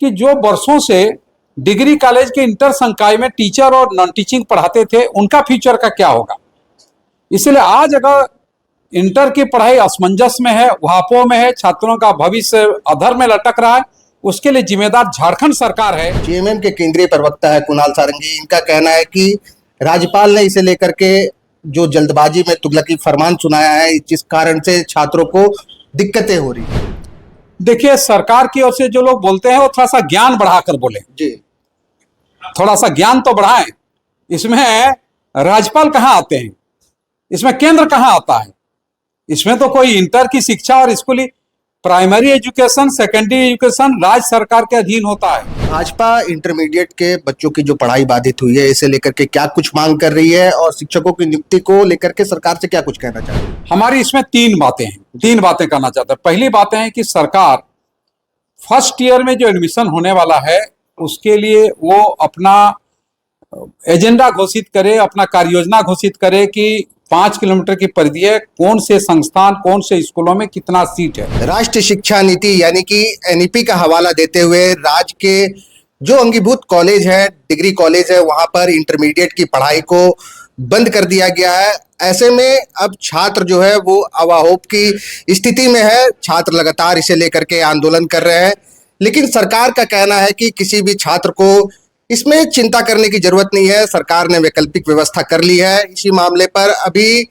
कि जो वर्षों से डिग्री कॉलेज के इंटर संकाय में टीचर और नॉन टीचिंग पढ़ाते थे, उनका फ्यूचर का क्या होगा। इसलिए आज अगर इंटर की पढ़ाई असमंजस में है, वहापों में है, छात्रों का भविष्य अधर में लटक रहा है, उसके लिए जिम्मेदार झारखंड सरकार है। जेएमएम के केंद्रीय प्रवक्ता है कुणाल सारंगी, इनका कहना है कि राज्यपाल ने इसे लेकर के जो जल्दबाजी में तुगलकी फरमान सुनाया है, जिस कारण से छात्रों को दिक्कतें हो रही है। देखिए, सरकार की ओर से जो लोग बोलते हैं वो थोड़ा सा ज्ञान बढ़ाकर बोले जी, थोड़ा सा ज्ञान तो बढ़ाएं। इसमें राज्यपाल कहाँ आते हैं, इसमें केंद्र कहाँ आता है। इसमें तो कोई इंटर की शिक्षा और स्कूली प्राइमरी एजुकेशन, सेकेंडरी एजुकेशन राज्य सरकार के अधीन होता है। भाजपा इंटरमीडिएट के बच्चों की जो पढ़ाई बाधित हुई है, इसे लेकर के क्या कुछ मांग कर रही है और शिक्षकों की नियुक्ति को लेकर के सरकार से क्या कुछ कहना चाहती है। हमारी इसमें तीन बातें करना चाहते हैं। पहली बात है कि सरकार फर्स्ट ईयर में जो एडमिशन होने वाला है उसके लिए वो अपना एजेंडा घोषित करे, अपना कार्य योजना घोषित करे कि 5 किलोमीटर की परिधि है, कौन से संस्थान, कौन से स्कूलों में कितना सीट है। राष्ट्रीय शिक्षा नीति यानी कि एनईपी का हवाला देते हुए राज्य के जो अंगीभूत कॉलेज है, डिग्री कॉलेज है, वहां पर इंटरमीडिएट की पढ़ाई को बंद कर दिया गया है। ऐसे में अब छात्र जो है वो अवाहोप की स्थिति में है। छात्र लगातार इसे लेकर के आंदोलन कर रहे हैं, लेकिन सरकार का कहना है कि किसी भी छात्र को इसमें चिंता करने की जरूरत नहीं है, सरकार ने वैकल्पिक व्यवस्था कर ली है। इसी मामले पर अभी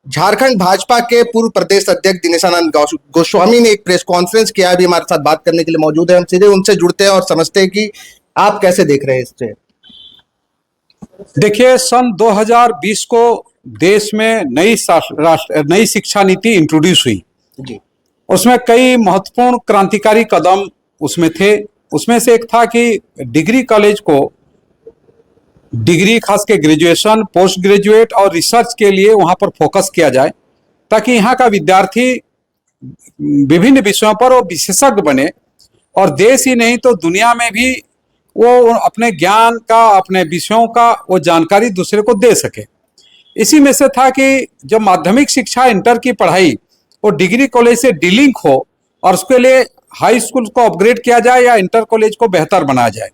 झारखंड भाजपा के पूर्व प्रदेश अध्यक्ष दिनेशानंद गोस्वामी ने एक प्रेस कॉन्फ्रेंस किया। अभी हमारे साथ बात करने के लिए मौजूद है, हम सीधे उनसे जुड़ते हैं और समझते हैं कि आप कैसे देख रहे हैं इससे। देखिए, सन 2020 को देश में नई शिक्षा नीति इंट्रोड्यूस हुई जी, उसमें कई महत्वपूर्ण क्रांतिकारी कदम उसमें थे। उसमें से एक था कि डिग्री कॉलेज को डिग्री खास के ग्रेजुएशन, पोस्ट ग्रेजुएट और रिसर्च के लिए वहां पर फोकस किया जाए, ताकि यहाँ का विद्यार्थी विभिन्न विषयों पर वो विशेषज्ञ बने और देश ही नहीं तो दुनिया में भी वो अपने ज्ञान का, अपने विषयों का वो जानकारी दूसरे को दे सके। इसी में से था कि जब माध्यमिक शिक्षा इंटर की पढ़ाई वो डिग्री कॉलेज से डीलिंक हो और उसके लिए हाई स्कूल को अपग्रेड किया जाए या इंटर कॉलेज को बेहतर बनाया जाए।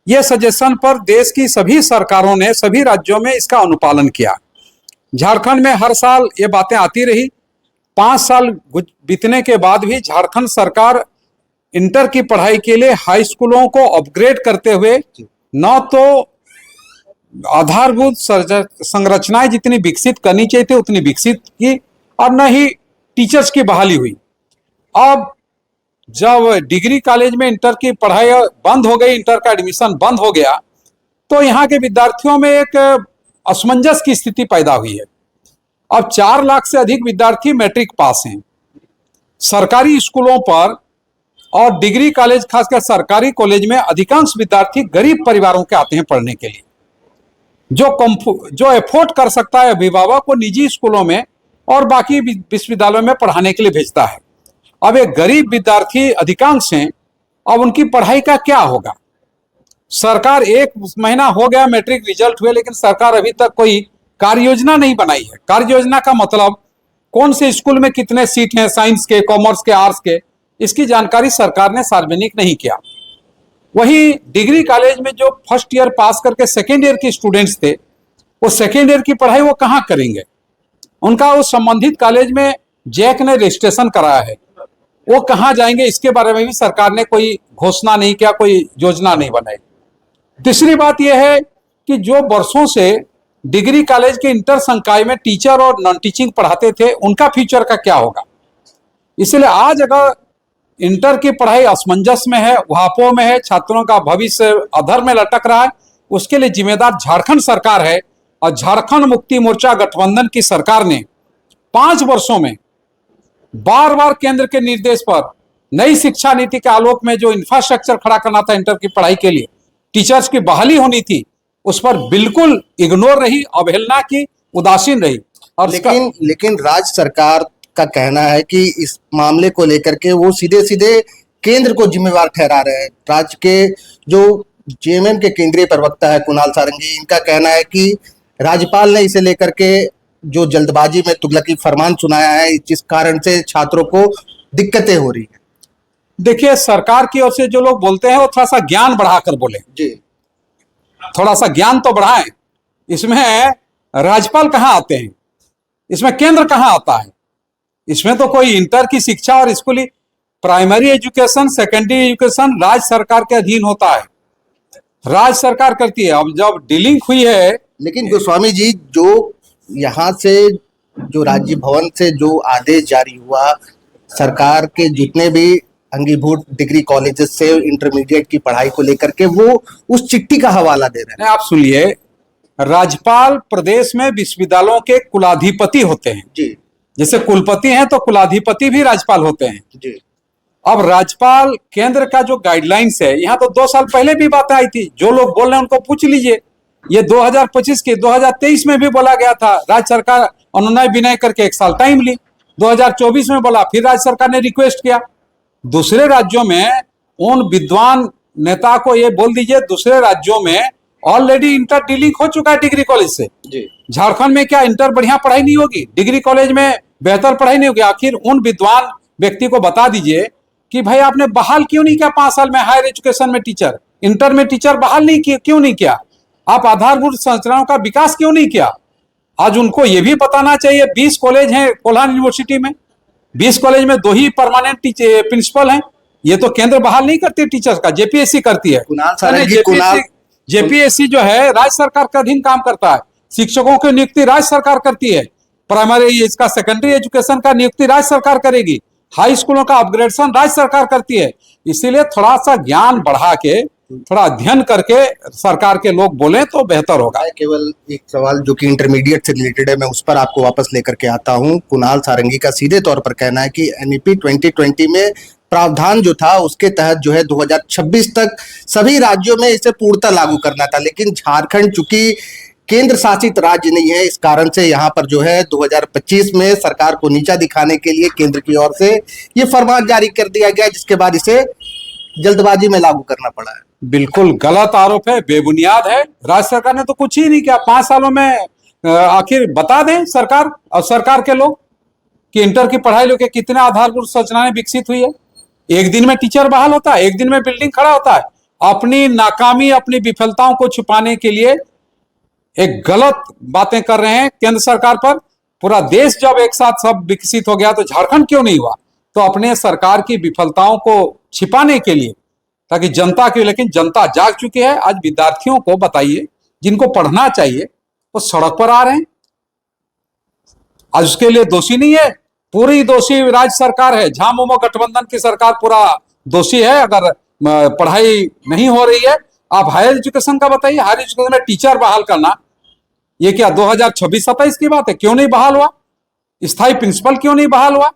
यह सजेशन पर देश की सभी सरकारों ने सभी राज्यों में इसका अनुपालन किया। झारखंड में हर साल ये बातें आती रही। 5 साल बीतने के बाद भी झारखंड सरकार इंटर की पढ़ाई के लिए हाई स्कूलों को अपग्रेड करते हुए न तो आधारभूत संरचनाएं जितनी विकसित करनी चाहिए थी उतनी विकसित की और न ही टीचर्स की बहाली हुई। अब जब डिग्री कॉलेज में इंटर की पढ़ाई बंद हो गई, इंटर का एडमिशन बंद हो गया, तो यहाँ के विद्यार्थियों में एक असमंजस की स्थिति पैदा हुई है। अब 4 लाख से अधिक विद्यार्थी मैट्रिक पास हैं। सरकारी स्कूलों पर और डिग्री कॉलेज, खासकर सरकारी कॉलेज में अधिकांश विद्यार्थी गरीब परिवारों के आते हैं पढ़ने के लिए। जो एफोर्ड कर सकता है अभिभावक को निजी स्कूलों में और बाकी विश्वविद्यालयों में पढ़ाने के लिए भेजता है। अब एक गरीब विद्यार्थी अधिकांश हैं, अब उनकी पढ़ाई का क्या होगा। सरकार 1 महीना हो गया मैट्रिक रिजल्ट हुए, लेकिन सरकार अभी तक कोई कार्य योजना नहीं बनाई है। कार्य योजना का मतलब कौन से स्कूल में कितने सीट हैं, साइंस के, कॉमर्स के, आर्ट्स के, इसकी जानकारी सरकार ने सार्वजनिक नहीं किया। वही डिग्री कॉलेज में जो फर्स्ट ईयर पास करके सेकेंड ईयर के स्टूडेंट्स थे, वो सेकेंड ईयर की पढ़ाई वो कहाँ करेंगे। उनका उस संबंधित कॉलेज में जैक ने रजिस्ट्रेशन कराया है, वो कहाँ जाएंगे, इसके बारे में भी सरकार ने कोई घोषणा नहीं किया, कोई योजना नहीं बनाई। तीसरी बात यह है कि जो वर्षों से डिग्री कॉलेज के इंटर संकाय में टीचर और नॉन टीचिंग पढ़ाते थे, उनका फ्यूचर का क्या होगा। इसलिए आज अगर इंटर की पढ़ाई असमंजस में है, वहापों में है, छात्रों का भविष्य अधर में लटक रहा है, उसके लिए जिम्मेदार झारखंड सरकार है। और झारखंड मुक्ति मोर्चा गठबंधन की सरकार ने 5 वर्षों में बार बार केंद्र के निर्देश पर नई शिक्षा नीति के आलोक में जो इंफ्रास्ट्रक्चर खड़ा करना था इंटर की पढ़ाई के लिए, टीचर्स की बहाली होनी थी, उस पर बिल्कुल इग्नोर रही, अवहेलना की, उदासीन रही। और लेकिन राज्य सरकार का कहना है कि इस मामले को लेकर के वो सीधे सीधे केंद्र को जिम्मेवार ठहरा रहे हैं। राज्य के जो जेएमएम के केंद्रीय प्रवक्ता है कुणाल सारंगी, इनका कहना है कि राज्यपाल ने इसे लेकर के जो जल्दबाजी में तुगलकी फरमान सुनाया है, जिस कारण से छात्रों को दिक्कतें हो रही है। देखिए, सरकार की ओर से जो लोग बोलते हैं वो थोड़ा सा ज्ञान बढ़ाकर बोले, जी। थोड़ा सा ज्ञान तो बढ़ाएं। इसमें राज्यपाल कहाँ आते हैं, इसमें केंद्र कहाँ आता है? इसमें तो कोई इंटर की शिक्षा और स्कूली प्राइमरी एजुकेशन, सेकेंडरी एजुकेशन राज्य सरकार के अधीन होता है, राज्य सरकार करती है। अब जब डीलिंग हुई है, लेकिन गोस्वामी जी, जो यहाँ से जो राज्य भवन से जो आदेश जारी हुआ, सरकार के जितने भी अंगीभूत डिग्री कॉलेजेस से इंटरमीडिएट की पढ़ाई को लेकर के वो उस चिट्ठी का हवाला दे रहे हैं। आप सुनिए, राज्यपाल प्रदेश में विश्वविद्यालयों के कुलाधिपति होते हैं। जी जैसे कुलपति हैं तो कुलाधिपति भी राज्यपाल होते हैं। जी। अब राज्यपाल केंद्र का जो गाइडलाइंस है, यहाँ तो 2 साल पहले भी बातें आई थी, जो लोग बोल रहे हैं उनको पूछ लीजिए। ये 2025 के 2023 में भी बोला गया था, राज्य सरकार अनुनय विनय करके 1 साल टाइम ली। 2024 में बोला, फिर राज्य सरकार ने रिक्वेस्ट किया। दूसरे राज्यों में उन विद्वान नेता को ये बोल दीजिए, दूसरे राज्यों में ऑलरेडी इंटर डीलिंग हो चुका है डिग्री कॉलेज से। जी। झारखंड में क्या इंटर बढ़िया पढ़ाई नहीं होगी, डिग्री कॉलेज में बेहतर पढ़ाई नहीं होगी? आखिर उन विद्वान व्यक्ति को बता दीजिए कि भाई आपने बहाल क्यों नहीं किया 5 साल में हायर एजुकेशन में टीचर, इंटर में टीचर बहाल नहीं किया, क्यों नहीं किया? आप आधारभूत संरचनाओं का विकास क्यों नहीं किया? आज उनको यह भी बताना चाहिए, 20 कॉलेज हैं कोल्हान यूनिवर्सिटी में, 20 कॉलेज में 2 ही परमानेंट प्रिंसिपल हैं। ये तो केंद्र बहाल नहीं करती टीचर्स का, जेपीएससी करती है। जेपीएससी जो है राज्य सरकार के अधीन काम करता है। शिक्षकों की नियुक्ति राज्य सरकार करती है, प्राइमरी इसका सेकेंडरी एजुकेशन का नियुक्ति राज्य सरकार करेगी, हाई स्कूलों का अपग्रेडेशन राज्य सरकार करती है। इसीलिए थोड़ा सा ज्ञान बढ़ा के, थोड़ा अध्ययन करके सरकार के लोग बोलें तो बेहतर होगा। केवल एक सवाल जो कि इंटरमीडिएट से रिलेटेड है, मैं उस पर आपको वापस लेकर के आता हूं। कुणाल सारंगी का सीधे तौर पर कहना है कि एनईपी 2020 में प्रावधान जो था उसके तहत जो है 2026 तक सभी राज्यों में इसे पूर्णतः लागू करना था, लेकिन झारखंड चूंकि केंद्र शासित राज्य नहीं है, इस कारण से यहाँ पर जो है 2025 में सरकार को नीचा दिखाने के लिए केंद्र की ओर से ये फरमान जारी कर दिया गया, जिसके बाद इसे जल्दबाजी में लागू करना पड़ा है। बिल्कुल गलत आरोप है, बेबुनियाद है। राज्य सरकार ने तो कुछ ही नहीं किया 5 सालों में। आखिर बता दें सरकार और सरकार के लोग कि इंटर की पढ़ाई लेके कितना आधारभूत संरचनाएं विकसित हुई है। एक दिन में टीचर बहाल होता है, एक दिन में बिल्डिंग खड़ा होता है। अपनी नाकामी, अपनी विफलताओं को छुपाने के लिए एक गलत बातें कर रहे हैं केंद्र सरकार पर। पूरा देश जब एक साथ सब विकसित हो गया तो झारखंड क्यों नहीं हुआ? तो अपने सरकार की विफलताओं को छिपाने के लिए, ताकि जनता की, लेकिन जनता जाग चुकी है। आज विद्यार्थियों को बताइए, जिनको पढ़ना चाहिए वो सड़क पर आ रहे हैं। आज उसके लिए दोषी नहीं है, पूरी दोषी राज्य सरकार है। झामुमो गठबंधन की सरकार पूरा दोषी है अगर पढ़ाई नहीं हो रही है। आप हायर एजुकेशन का बताइए, हायर एजुकेशन में टीचर बहाल करना, ये क्या 2026-27 की बात है? क्यों नहीं बहाल हुआ? स्थायी प्रिंसिपल क्यों नहीं बहाल हुआ?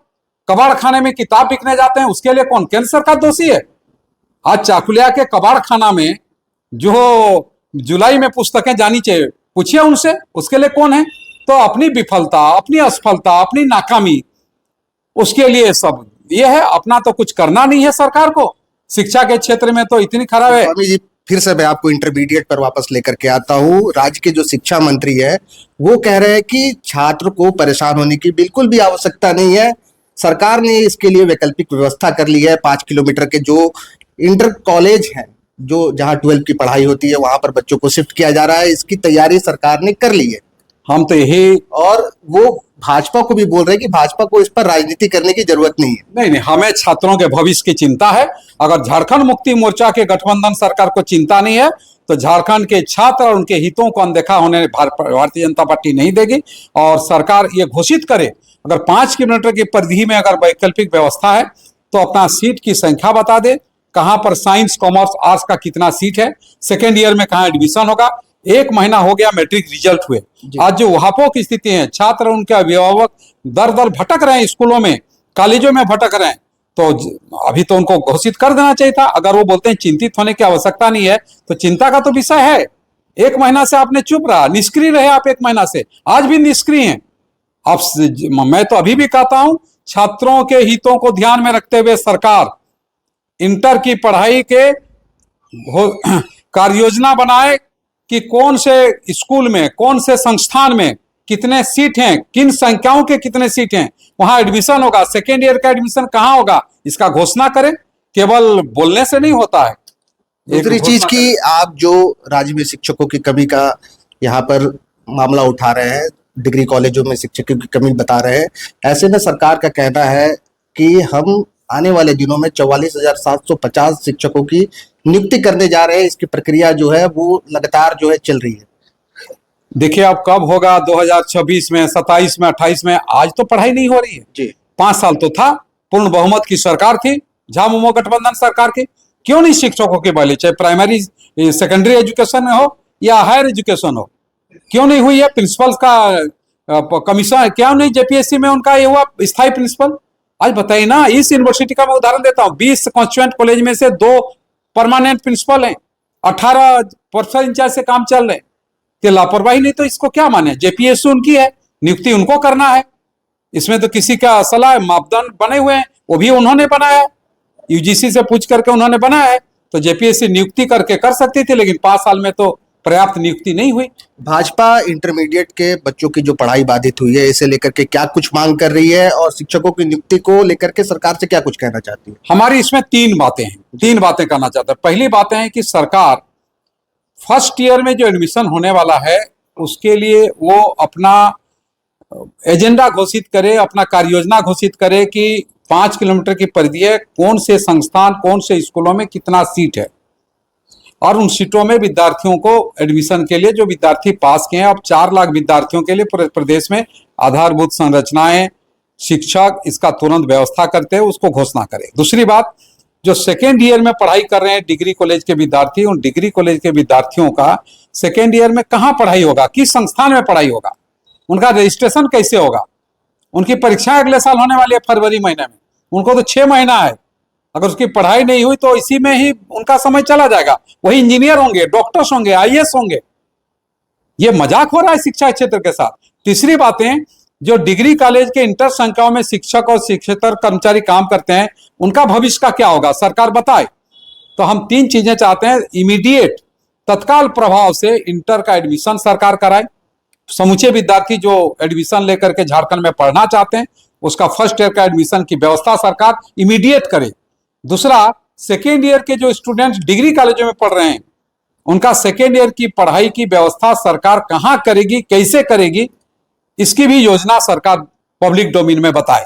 कबाड़ खाने में किताब बिकने जाते हैं, उसके लिए कौन? केंद्र सरकार दोषी है। आज चाकुलिया के कबाड़ खाना में जो जुलाई में पुस्तकें जानी चाहिए, पूछिए उनसे, उसके लिए कौन है? तो अपनी विफलता, अपनी असफलता, अपनी नाकामी, उसके लिए सब ये है। अपना तो कुछ करना नहीं है सरकार को। शिक्षा के क्षेत्र में तो इतनी खराब है। स्वामी जी, फिर से मैं आपको इंटरमीडिएट पर वापस लेकर के आता हूँ। राज्य के जो शिक्षा मंत्री है वो कह रहे हैं कि छात्र को परेशान होने की बिल्कुल भी आवश्यकता नहीं है। सरकार ने इसके लिए वैकल्पिक व्यवस्था कर ली है। 5 किलोमीटर के जो इंटर कॉलेज हैं, जो जहाँ 12 की पढ़ाई होती है, वहां पर बच्चों को शिफ्ट किया जा रहा है। इसकी तैयारी सरकार ने कर ली है। हम तो यही, और वो भाजपा को भी बोल रहे हैं कि भाजपा को इस पर राजनीति करने की जरूरत नहीं है। नहीं, हमें छात्रों के भविष्य की चिंता है। अगर झारखंड मुक्ति मोर्चा के गठबंधन सरकार को चिंता नहीं है तो झारखंड के छात्र और उनके हितों को अनदेखा होने भारतीय जनता पार्टी नहीं देगी। और सरकार ये घोषित करे, अगर 5 किलोमीटर की परिधि में अगर वैकल्पिक व्यवस्था है तो अपना सीट की संख्या बता दे, कहां पर साइंस, कॉमर्स, आर्ट्स का कितना सीट है, सेकेंड ईयर में कहां एडमिशन होगा। 1 महीना हो गया मैट्रिक रिजल्ट हुए, आज जो वहां की स्थिति है, छात्र उनके अभिभावक दर दर भटक रहे हैं, स्कूलों में, कॉलेजों में भटक रहे हैं। तो अभी तो उनको घोषित कर देना चाहिए था। अगर वो बोलते हैं चिंतित होने की आवश्यकता नहीं है, तो चिंता का तो विषय है। 1 महीना से आपने चुप रहा, निष्क्रिय रहे आप 1 महीना से, आज भी निष्क्रिय हैं आप। मैं तो अभी भी कहता हूं, छात्रों के हितों को ध्यान में रखते हुए सरकार इंटर की पढ़ाई के कार्य योजना बनाए कि कौन से स्कूल में, कौन से संस्थान में कितने सीट हैं, किन संख्याओं के कितने सीट हैं, वहां एडमिशन होगा, सेकेंड ईयर का एडमिशन कहां होगा, इसका घोषणा करें। केवल बोलने से नहीं होता है। दूसरी चीज की आप जो राज्य में शिक्षकों की कमी का यहाँ पर मामला उठा रहे हैं, डिग्री कॉलेजों में शिक्षकों की कमी बता रहे हैं, ऐसे में सरकार का कहना है कि हम आने वाले दिनों में 44,750 शिक्षकों की नियुक्ति करने जा रहे हैं। इसकी प्रक्रिया जो है वो लगातार जो है चल रही है। देखिए अब कब होगा, 2026 में, 27 में, 28 में? आज तो पढ़ाई नहीं हो रही है जी। 5 साल तो था, पूर्ण बहुमत की सरकार थी, झामुमो गठबंधन सरकार की। क्यों नहीं शिक्षकों के बले, चाहे प्राइमरी सेकेंडरी एजुकेशन में हो या हायर एजुकेशन हो, क्यों नहीं हुई है? प्रिंसिपल का कमीशन क्यों नहीं जेपीएससी में उनका ये हुआ स्थायी प्रिंसिपल? आज बताइए ना, इस यूनिवर्सिटी का मैं उदाहरण देता हूँ, 20 कॉन्स्टिट्यूएंट कॉलेज में से 2 परमानेंट प्रिंसिपल हैं, 18 प्रोफेसर इंचार्ज से काम चल रहे हैं। कि लापरवाही नहीं तो इसको क्या माने? जेपीएससी उनकी है, नियुक्ति उनको करना है, इसमें तो किसी का सलाह मापदंड बने हुए हैं, वो भी उन्होंने बनाया, यूजीसी से पूछ करके उन्होंने बनाया है, तो जेपीएससी नियुक्ति करके कर सकती थी, लेकिन 5 साल में तो पर्याप्त नियुक्ति नहीं हुई। भाजपा इंटरमीडिएट के बच्चों की जो पढ़ाई बाधित हुई है, इसे लेकर के क्या कुछ मांग कर रही है और शिक्षकों की नियुक्ति को लेकर के सरकार से क्या कुछ कहना चाहती है? हमारी इसमें 3 बातें हैं, 3 बातें करना चाहते हैं। पहली बातें हैं कि सरकार फर्स्ट ईयर में जो एडमिशन होने वाला है उसके लिए वो अपना एजेंडा घोषित करे, अपना कार्य योजना घोषित करे कि 5 किलोमीटर की परिधि है, कौन से संस्थान, कौन से स्कूलों में कितना सीट है, और उन सीटों में विद्यार्थियों को एडमिशन के लिए जो विद्यार्थी पास किए हैं, अब 4 लाख विद्यार्थियों के लिए पूरे प्रदेश में आधारभूत संरचनाएं, शिक्षक, इसका तुरंत व्यवस्था करते हैं, उसको घोषणा करें। दूसरी बात, जो सेकेंड ईयर में पढ़ाई कर रहे हैं डिग्री कॉलेज के विद्यार्थी, उन डिग्री कॉलेज के विद्यार्थियों का सेकेंड ईयर में कहाँ पढ़ाई होगा, किस संस्थान में पढ़ाई होगा, उनका रजिस्ट्रेशन कैसे होगा, उनकी परीक्षाएं अगले साल होने वाली है फरवरी महीने में, उनको तो 6 महीना है, अगर उसकी पढ़ाई नहीं हुई तो इसी में ही उनका समय चला जाएगा, वही इंजीनियर होंगे, डॉक्टर्स होंगे, आईएएस होंगे। ये मजाक हो रहा है शिक्षा क्षेत्र के साथ। तीसरी बातें, जो डिग्री कॉलेज के इंटर संख्याओं में शिक्षक और शिक्षकेतर कर्मचारी काम करते हैं, उनका भविष्य का क्या होगा, सरकार बताए। तो हम 3 चीजें चाहते हैं, इमीडिएट तत्काल प्रभाव से इंटर का एडमिशन सरकार कराए, समूचे विद्यार्थी जो एडमिशन लेकर के झारखंड में पढ़ना चाहते हैं उसका फर्स्ट ईयर का एडमिशन की व्यवस्था सरकार इमीडिएट करे। दूसरा, सेकेंड ईयर के जो स्टूडेंट्स डिग्री कॉलेजों में पढ़ रहे हैं उनका सेकेंड ईयर की पढ़ाई की व्यवस्था सरकार कहां करेगी, कैसे करेगी, इसकी भी योजना सरकार पब्लिक डोमेन में बताए।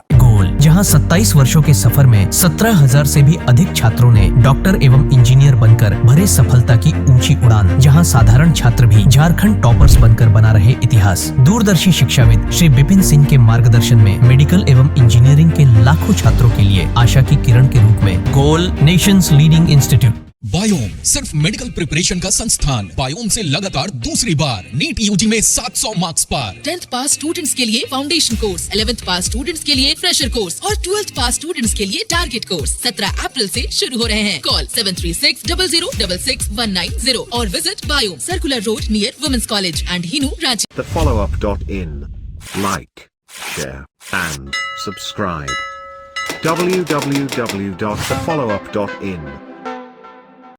जहां 27 वर्षों के सफर में 17,000 से भी अधिक छात्रों ने डॉक्टर एवं इंजीनियर बनकर भरे सफलता की ऊंची उड़ान, जहां साधारण छात्र भी झारखंड टॉपर्स बनकर बना रहे इतिहास। दूरदर्शी शिक्षाविद श्री विपिन सिंह के मार्गदर्शन में मेडिकल एवं इंजीनियरिंग के लाखों छात्रों के लिए आशा की किरण के रूप में गोल, नेशंस लीडिंग इंस्टीट्यूट। बायोम सिर्फ मेडिकल प्रिपरेशन का संस्थान। बायोम से लगातार दूसरी बार नीट यूजी में 700 मार्क्स पार। 10th पास स्टूडेंट्स के लिए फाउंडेशन कोर्स, 11th पास स्टूडेंट्स के लिए फ्रेशर कोर्स और 12th पास स्टूडेंट्स के लिए टारगेट कोर्स 17 अप्रैल से शुरू हो रहे हैं। कॉल 7360066190 और visit Biome, circular road near women's college and Hinoo, Ranchi. thefollowup.in. Like, share and subscribe. www.thefollowup.in